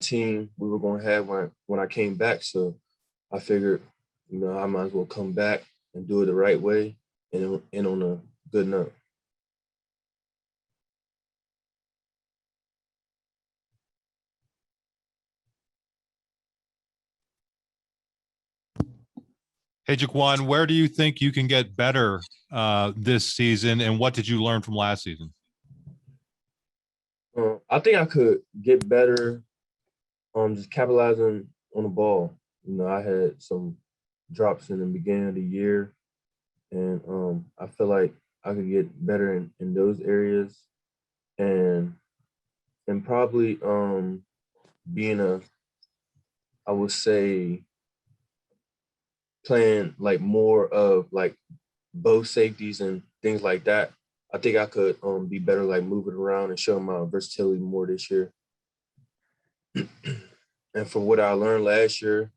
team we were going to have when I came back. So I figured, I might as well come back and do it the right way and on a good note. Hey, Jaquan, where do you think you can get better this season, and what did you learn from last season? I think I could get better just capitalizing on the ball. I had some drops in the beginning of the year, and I feel like I could get better in those areas, and probably being I would say playing like more of like both safeties and things like that. I think I could be better like moving around and showing my versatility more this year. And from what I learned last year,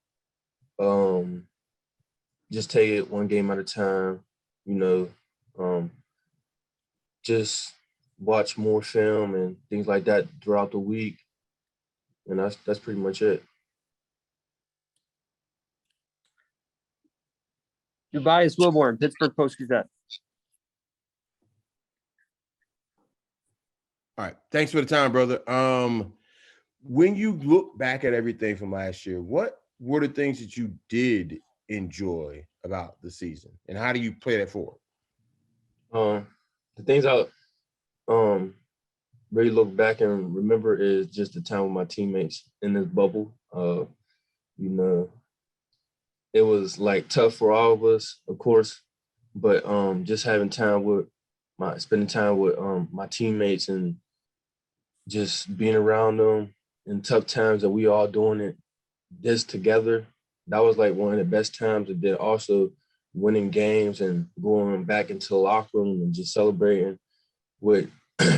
um, just take it one game at a time, you know, um, just watch more film and things like that throughout the week. And that's pretty much it. Tobias Wilborn, Pittsburgh Post-Gazette. All right. Thanks for the time, brother. When you look back at everything from last year, what were the things that you did enjoy about the season, and how do you play that forward? The things I really look back and remember is just the time with my teammates in this bubble. It was like tough for all of us, of course, but just having time with spending time with my teammates and just being around them in tough times that we all doing it this together. That was like one of the best times. And then also winning games and going back into the locker room and just celebrating with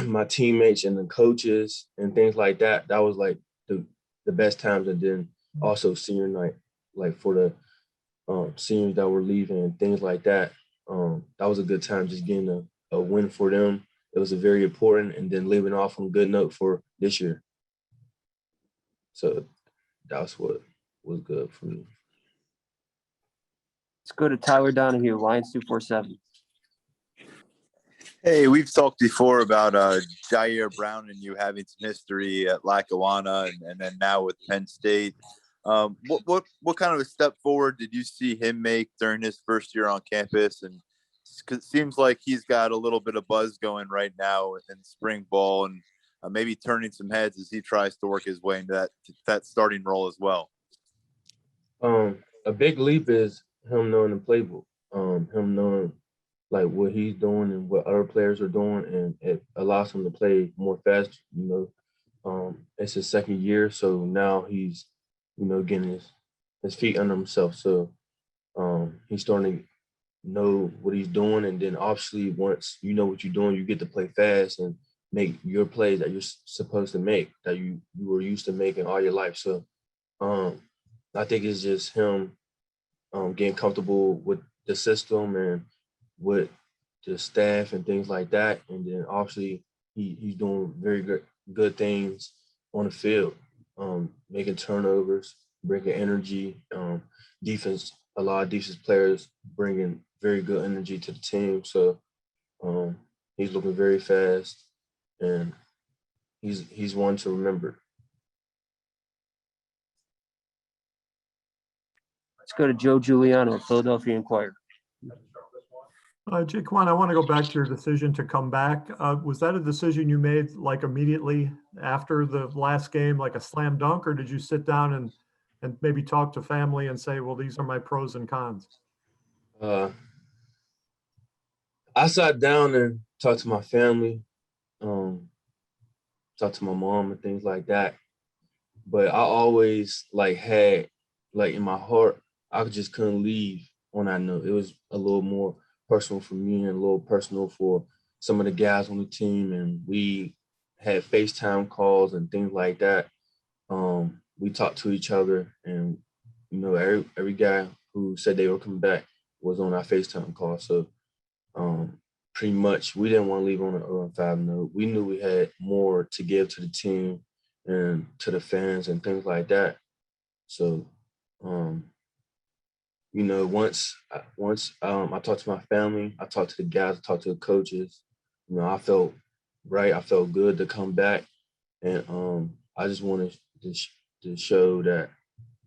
my teammates and the coaches and things like that. That was like the best times. And then also senior night, like for the seniors that were leaving and things like that. That was a good time just getting a win for them. It was a very important, and then leaving off on a good note for this year. So that's what was good for me. Let's go to Tyler Donahue, Lions 247. Hey, we've talked before about Jair Brown and you having some history at Lackawanna and then now with Penn State. What kind of a step forward did you see him make during his first year on campus? And it seems like he's got a little bit of buzz going right now in spring ball and maybe turning some heads as he tries to work his way into that starting role as well. A big leap is him knowing the playbook, him knowing like what he's doing and what other players are doing, and it allows him to play more fast. It's his second year, so now he's, getting his feet under himself. So he's starting to know what he's doing, and then obviously once you know what you're doing, you get to play fast and make your plays that you're supposed to make, that you were used to making all your life. So I think it's just him getting comfortable with the system and with the staff and things like that. And then obviously he's doing very good things on the field, making turnovers, bringing energy. Defense, a lot of defense players bringing very good energy to the team. So he's looking very fast, and he's one to remember. Let's go to Joe Giuliano, Philadelphia Inquirer. Jaquan, I want to go back to your decision to come back. Was that a decision you made like immediately after the last game, like a slam dunk, or did you sit down and maybe talk to family and say, well, these are my pros and cons? I sat down and talked to my family, talked to my mom and things like that. But I always had in my heart, I just couldn't leave on that note. It was a little more personal for me and a little personal for some of the guys on the team. And we had FaceTime calls and things like that. We talked to each other, and, every guy who said they were coming back was on our FaceTime call. So pretty much we didn't want to leave on a 5 note. We knew we had more to give to the team, and to the fans and things like that. So, you know, once I talked to my family, I talked to the guys, I talked to the coaches. You know, I felt right. I felt good to come back, and I just wanted to show that,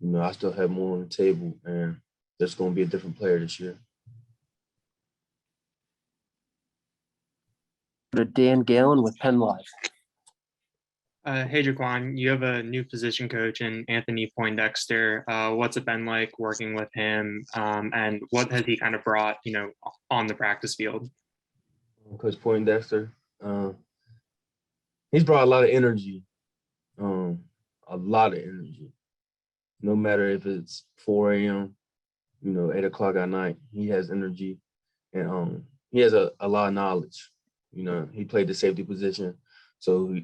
you know, I still have more on the table, and there's going to be a different player this year. To Dan Galen with Penn Live. Hey, Jaquan, you have a new position coach in Anthony Poindexter. What's it been like working with him, and what has he kind of brought, on the practice field? Coach Poindexter, he's brought a lot of energy, a lot of energy. No matter if it's 4 a.m., 8 o'clock at night, he has energy, and he has a lot of knowledge. He played the safety position, so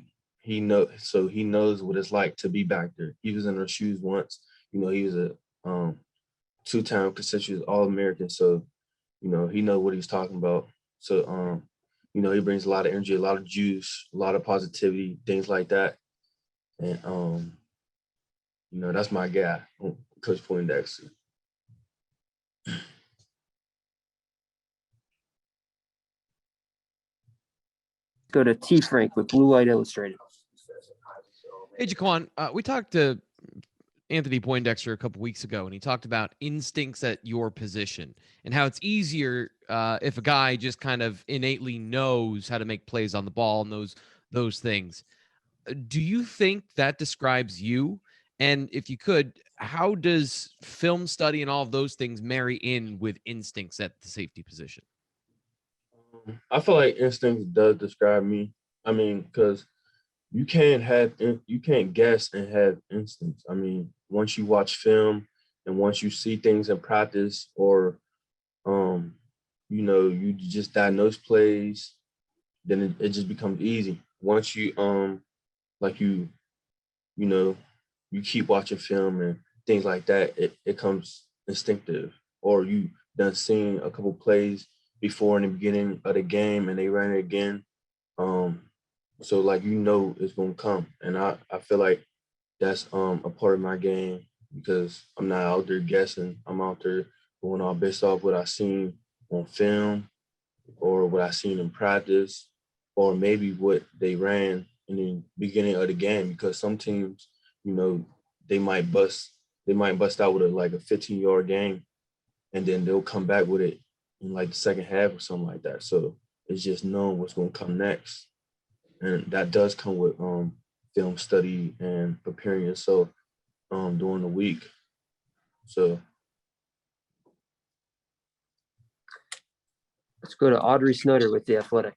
he knows what it's like to be back there. He was in our shoes once. He was a 2-time consensus All-American, so he knows what he's talking about. So he brings a lot of energy, a lot of juice, a lot of positivity, things like that. And that's my guy, Coach Poindexter. Go to T. Frank with Blue Light Illustrated. Hey, Jaquan, we talked to Anthony Poindexter a couple weeks ago, and he talked about instincts at your position and how it's easier if a guy just kind of innately knows how to make plays on the ball and those things. Do you think that describes you? And if you could, how does film study and all of those things marry in with instincts at the safety position? I feel like instincts does describe me. I mean, because you can't guess and have instincts. I mean, once you watch film and once you see things in practice, or you just diagnose plays, then it just becomes easy. Once you you keep watching film and things like that, it comes instinctive. Or you done seen a couple plays before in the beginning of the game and they ran it again. So it's gonna come. And I feel like that's a part of my game, because I'm not out there guessing. I'm out there going all based off what I seen on film or what I seen in practice, or maybe what they ran in the beginning of the game, because some teams, they might bust out with a 15-yard game, and then they'll come back with it in the second half or something like that. So it's just knowing what's going to come next. And that does come with film study and preparing yourself during the week. So let's go to Audrey Snyder with The Athletic.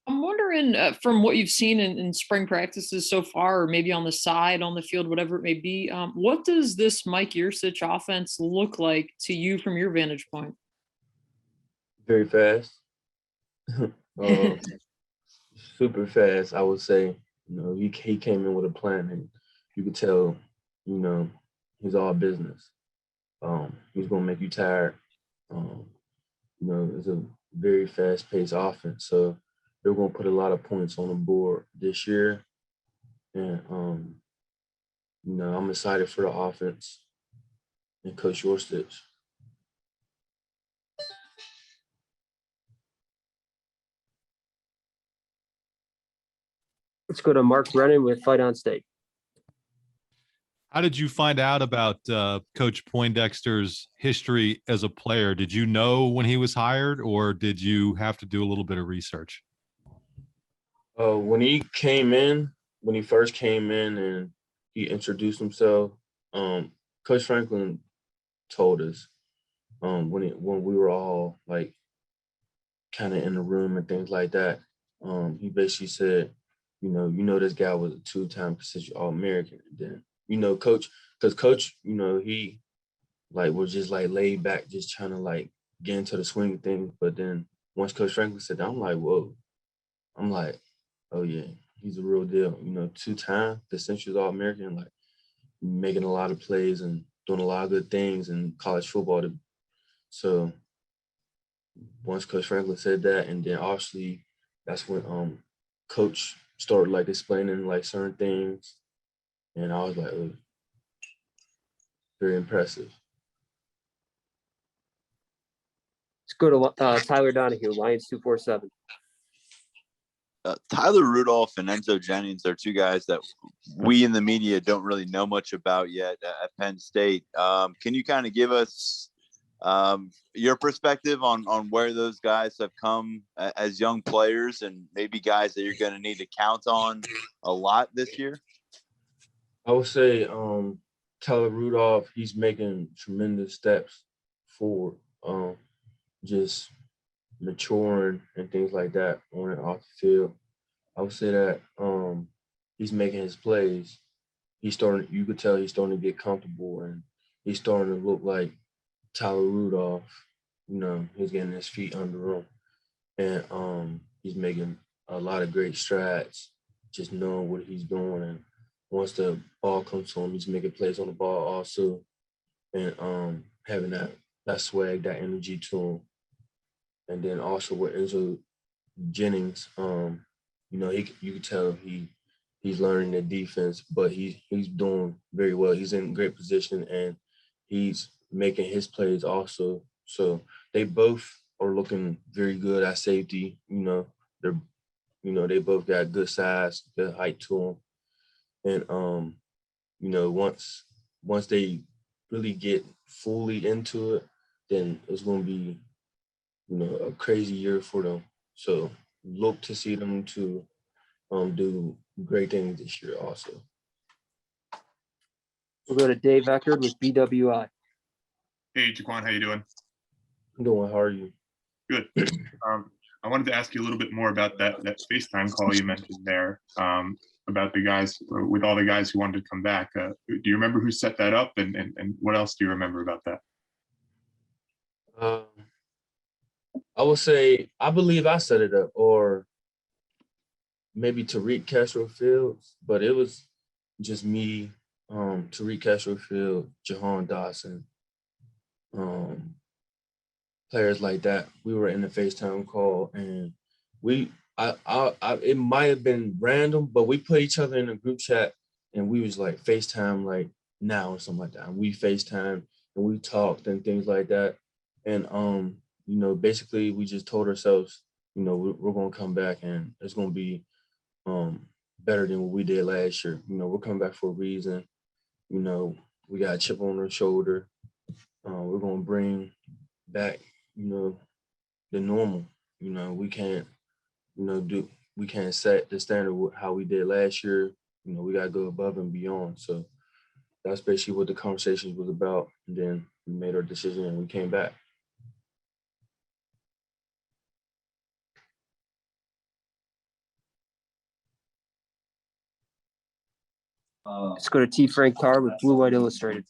I'm wondering, from what you've seen in spring practices so far, or maybe on the side, on the field, whatever it may be, what does this Mike Yurcich offense look like to you from your vantage point? very fast. Super fast, I would say. He came in with a plan, and you could tell, he's all business. He's gonna make you tired. It's a very fast-paced offense, so they're gonna put a lot of points on the board this year, and I'm excited for the offense and Coach Yurcich. Let's go to Mark Brennan with Fight on State. How did you find out about Coach Poindexter's history as a player? Did you know when he was hired, or did you have to do a little bit of research? When he first came in and he introduced himself, Coach Franklin told us when we were all kind of in the room and things like that. He basically said, this guy was a 2-time consensus All-American. And then, Coach, because Coach, he was just laid back, just trying to get into the swing of things. But then once Coach Franklin said that, I'm like, whoa. I'm like, oh yeah, he's a real deal. 2-time consensus All-American, making a lot of plays and doing a lot of good things in college football. So once Coach Franklin said that, and then obviously that's when Coach started like explaining like certain things, and I was like, oh, very impressive. Let's go to Tyler Donahue, Lions 247. Tyler Rudolph and Enzo Jennings are two guys that we in the media don't really know much about yet at Penn State. Can you kind of give us your perspective on where those guys have come as young players and maybe guys that you're going to need to count on a lot this year? I would say Tyler Rudolph, he's making tremendous steps forward, just maturing and things like that on and off the field. I would say that he's making his plays. You could tell he's starting to get comfortable, and he's starting to look like Tyler Rudolph. You know, he's getting his feet under him, and he's making a lot of great strides, just knowing what he's doing. And once the ball comes to him, he's making plays on the ball also, and having that swag, that energy to him. And then also with Enzo Jennings, you know, you could tell he's learning the defense, but he's doing very well. He's in great position, and he's making his plays also. So they both are looking very good at safety. You know, they both got good size, good height to them, and you know, once they really get fully into it, then it's going to be, you know, a crazy year for them. So look to see them to do great things this year also. We'll go to Dave Eckerd with BWI. Hey, Jaquan, how you doing? I'm doing. How are you? Good. I wanted to ask you a little bit more about that FaceTime call you mentioned there, about the guys, with all the guys who wanted to come back. Do you remember who set that up, and what else do you remember about that? I would say, I believe I set it up, or maybe Tariq Castro-Fields, but it was just me, Tariq Castro-Field, Jahan Dawson, players like that. We were in the FaceTime call, and it might have been random, but we put each other in a group chat, and we was like FaceTime like now or something like that. And we FaceTime and we talked and things like that. And you know, basically we just told ourselves, you know, we're gonna come back and it's gonna be better than what we did last year. You know, we're coming back for a reason. You know, we got a chip on our shoulder. We're gonna bring back, you know, the normal. You know, we can't set the standard with how we did last year. You know, we gotta go above and beyond. So that's basically what the conversation was about. And then we made our decision and we came back. Let's go to T. Frank Carr with Blue White Illustrated.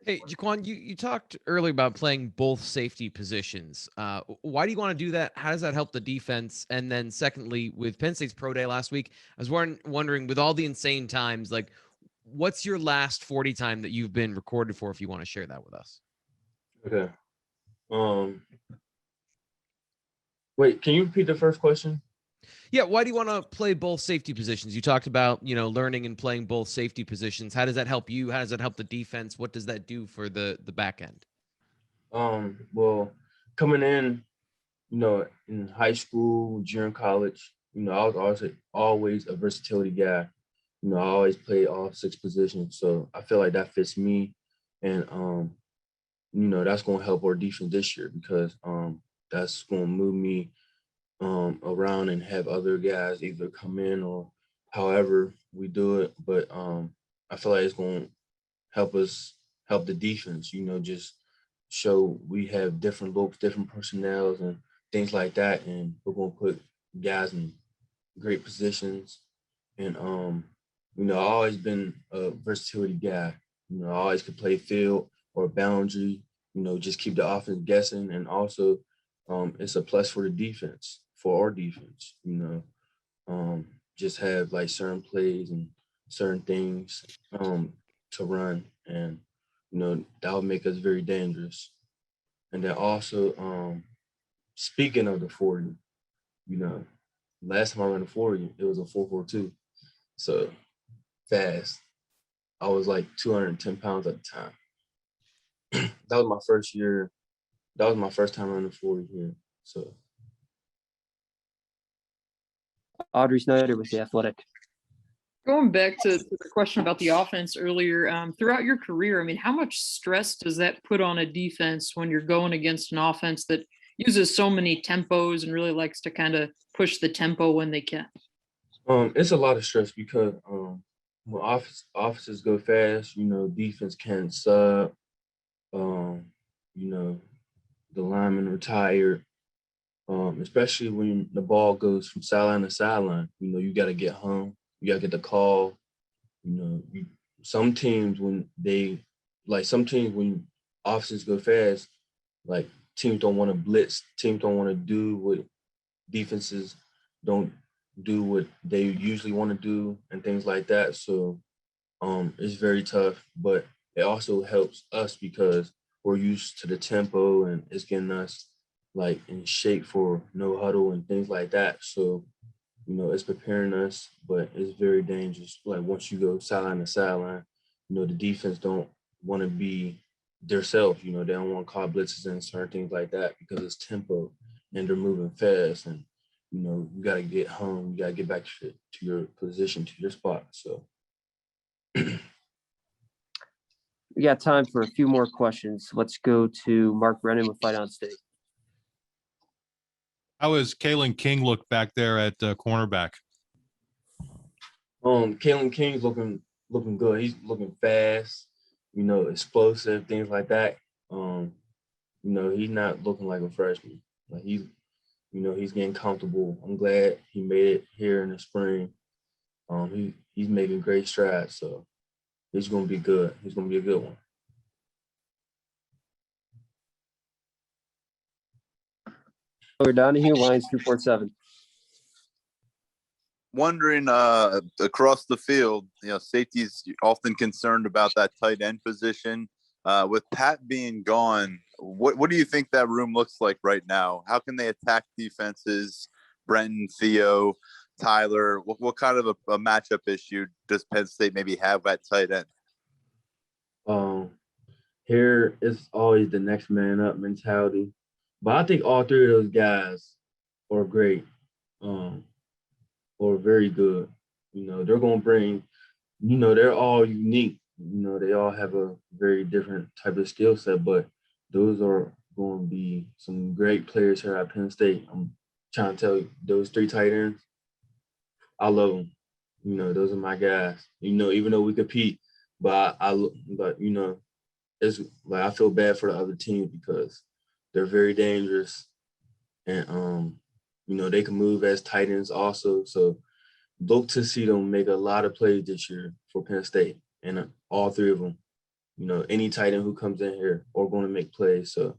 Hey, Jaquan, you talked earlier about playing both safety positions. Why do you want to do that? How does that help the defense? And then secondly, with Penn State's pro day last week, I was wondering, with all the insane times, like, what's your last 40 time that you've been recorded for, if you want to share that with us? Okay. Wait, can you repeat the first question? Yeah, why do you want to play both safety positions? You talked about, you know, learning and playing both safety positions. How does that help you? How does that help the defense? What does that do for the back end? Well, coming in, you know, in high school, during college, you know, I was always a versatility guy. You know, I always played all 6 positions. So I feel like that fits me. And, you know, that's going to help our defense this year because that's going to move me around and have other guys either come in or however we do it. But I feel like it's going to help the defense, you know, just show we have different looks, different personnels and things like that. And we're going to put guys in great positions. And, you know, I've always been a versatility guy. You know, I always could play field or boundary, you know, just keep the offense guessing. And also it's a plus for the defense, for our defense, you know, just have like certain plays and certain things to run. And, you know, that would make us very dangerous. And then also, speaking of the 40, you know, last time I ran a 40, it was a 4.42. So fast. I was like 210 pounds at the time. That was my first year. That was my first time running 40 here. So Audrey Snyder with The Athletic. Going back to the question about the offense earlier, throughout your career, I mean, how much stress does that put on a defense when you're going against an offense that uses so many tempos and really likes to kind of push the tempo when they can? it's a lot of stress because when offenses go fast, defense can't sub. The linemen are tired. Especially when the ball goes from sideline to sideline. You got to get home. You got to get the call. Some teams when offenses go fast, like teams don't want to blitz. Teams don't want to do what defenses don't do what they usually want to do and things like that. So it's very tough, but it also helps us because we're used to the tempo and it's getting us like in shape for no huddle and things like that. So, it's preparing us, but it's very dangerous. Like once you go sideline to sideline, the defense don't want to be themselves. They don't want to call blitzes and certain things like that because it's tempo and they're moving fast. And, you got to get home. You got to get back to your position, to your spot. So. We got time for a few more questions. Let's go to Mark Brennan with Fight On State. How has Kaelin King looked back there at cornerback? Kaelin King's looking good. He's looking fast, explosive, things like that. He's not looking like a freshman. Like he's getting comfortable. I'm glad he made it here in the spring. He's making great strides, so he's gonna be good. He's gonna be a good one. Donahue, Lions 247. Wondering across the field, safety's often concerned about that tight end position. With Pat being gone, what do you think that room looks like right now? How can they attack defenses? Brenton, Theo, Tyler, what kind of a matchup issue does Penn State maybe have at tight end? Here it's always the next man up mentality. But I think all three of those guys are great, or very good. They're going to bring, they're all unique. They all have a very different type of skill set, but those are going to be some great players here at Penn State. I'm trying to tell you, those three tight ends, I love them. Those are my guys. Even though we compete, but it's like I feel bad for the other team because they're very dangerous, and they can move as tight ends also. So look to see them make a lot of plays this year for Penn State, and all three of them. Any tight end who comes in here are going to make plays. So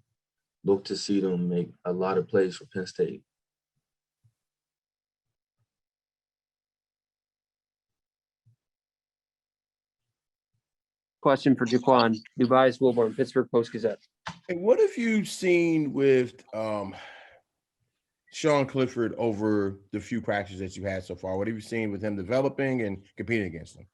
look to see them make a lot of plays for Penn State. Question for Jaquan, Dubai's Wilborn, Pittsburgh Post-Gazette. And what have you seen with Sean Clifford over the few practices that you've had so far? What have you seen with him developing and competing against him?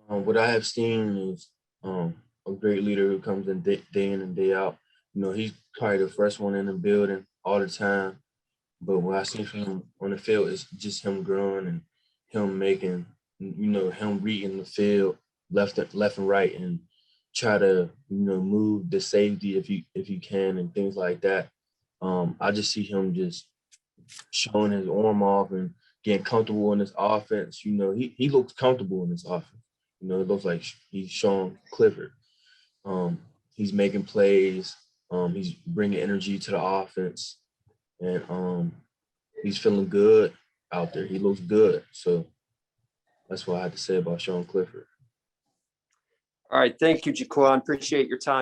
What I have seen is a great leader who comes in day in and day out. He's probably the first one in the building all the time. But what I see from him on the field is just him growing and him making, him reading the field left and right and try to, move the safety if you can and things like that. I just see him just showing his arm off and getting comfortable in this offense. He looks comfortable in this offense. It looks like he's showing Clifford. He's making plays. He's bringing energy to the offense. And he's feeling good out there. He looks good. So that's what I had to say about Sean Clifford. All right. Thank you, Jaquan. Appreciate your time.